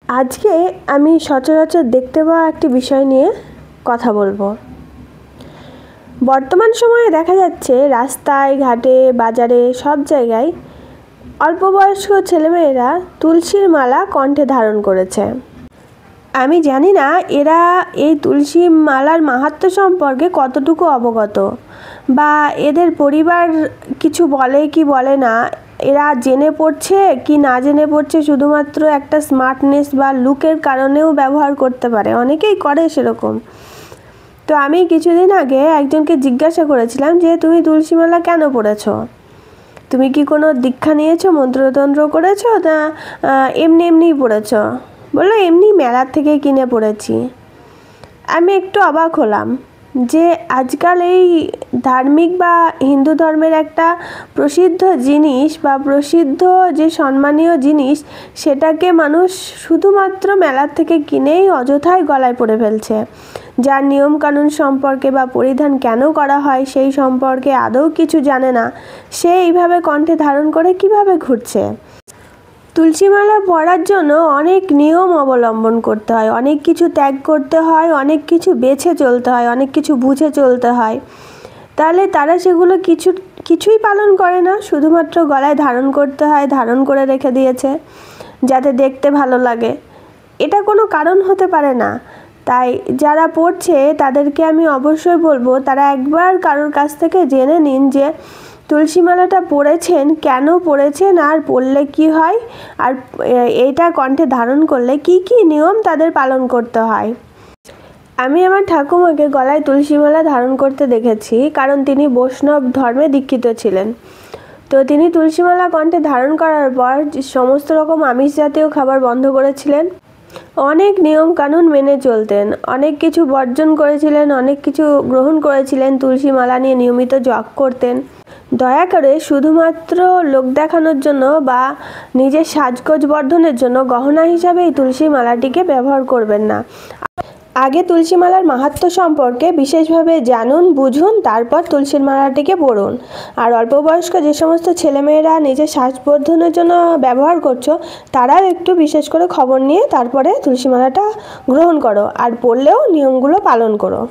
আজকে আমি সচরাচর দেখতে পাওয়া একটি বিষয় নিয়ে কথা বলবো। বর্তমান সময়ে দেখা যাচ্ছে রাস্তায় ঘাটে বাজারে সব জায়গায় অল্প বয়স্ক ছেলেমেয়েরা তুলসীর মালা কণ্ঠে ধারণ করেছে। আমি জানি না এরা এই তুলসী মালার মাহাত্ম্য সম্পর্কে কতটুকু অবগত, বা এদের পরিবার কিছু বলে কি বলে না, এরা জেনে পড়ছে কি না জেনে পড়ছে, শুধুমাত্র একটা স্মার্টনেস বা লুকের কারণেও ব্যবহার করতে পারে, অনেকেই করে সেরকম। তো আমি কিছুদিন আগে একজনকে জিজ্ঞাসা করেছিলাম যে তুমি তুলসী মালা কেন পড়েছো, তুমি কি কোনো দীক্ষা নিয়েছো, মন্ত্রতন্ত্র করেছো, না এমনি এমনিই পড়েছো? বললো এমনি মেলার থেকে কিনে পড়েছি। আমি একটু অবাক হলাম যে আজকাল এই ধার্মিক বা হিন্দু ধর্মের একটা প্রসিদ্ধ জিনিস বা প্রসিদ্ধ যে সম্মানীয় জিনিস, সেটাকে মানুষ শুধুমাত্র মেলার থেকে কিনেই অযথাই গলায় পরে ফেলছে। যার নিয়মকানুন সম্পর্কে বা পরিধান কেন করা হয় সেই সম্পর্কে আদৌ কিছু জানে না, সে এইভাবে কণ্ঠে ধারণ করে কিভাবে ঘুরছে। তুলসী মালা পরার জন্য অনেক নিয়ম অবলম্বন করতে হয়, অনেক কিছু ত্যাগ করতে হয়, অনেক কিছু বেছে চলতে হয়, অনেক কিছু বুঝে চলতে হয়। তাহলে তারা সেগুলো কিছুই পালন করে না, শুধুমাত্র গলায় ধারণ করতে হয়, ধারণ করে রেখে দিয়েছে যাতে দেখতে ভালো লাগে। এটা কোনো কারণ হতে পারে না। তাই যারা পড়ছে তাদেরকে আমি অবশ্যই বলবো তারা একবার কারোর কাছ থেকে জেনে নিন যে তুলসী মালাটা পড়েছেন, কেন পড়েছেন, আর পড়লে কি হয়, আর এইটা কণ্ঠে ধারণ করলে কি কি নিয়ম তাদের পালন করতে হয়। আমি আমার ঠাকুমাকে গলায় তুলসী মালা ধারণ করতে দেখেছি, কারণ তিনি বৈষ্ণব ধর্মে দীক্ষিত ছিলেন। তো তিনি তুলসী মালা কণ্ঠে ধারণ করার পর সমস্ত রকম আমিষ জাতীয় খাবার বন্ধ করেছিলেন, অনেক নিয়ম কানুন মেনে চলতেন, অনেক কিছু বর্জন করেছিলেন, অনেক কিছু গ্রহণ করেছিলেন, তুলসী মালা নিয়ে নিয়মিত জপ করতেন। দয়া করে শুধুমাত্র লোক দেখানোর জন্য বা নিজের সাজগোজ বর্ধনের জন্য গহনা হিসাবে এই তুলসী মালাটিকে ব্যবহার করবেন না। আগে তুলসী মালার মাহাত্ম্য সম্পর্কে বিশেষভাবে জানুন, বুঝুন, তারপর তুলসী মালাটিকে পড়ুন। আর অল্প বয়স্ক যে সমস্ত ছেলেমেয়েরা নিজের সাজবর্ধনের জন্য ব্যবহার করছো, তারাও একটু বিশেষ করে খবর নিয়ে তারপরে তুলসী মালাটা গ্রহণ করো, আর পড়লেও নিয়মগুলো পালন করো।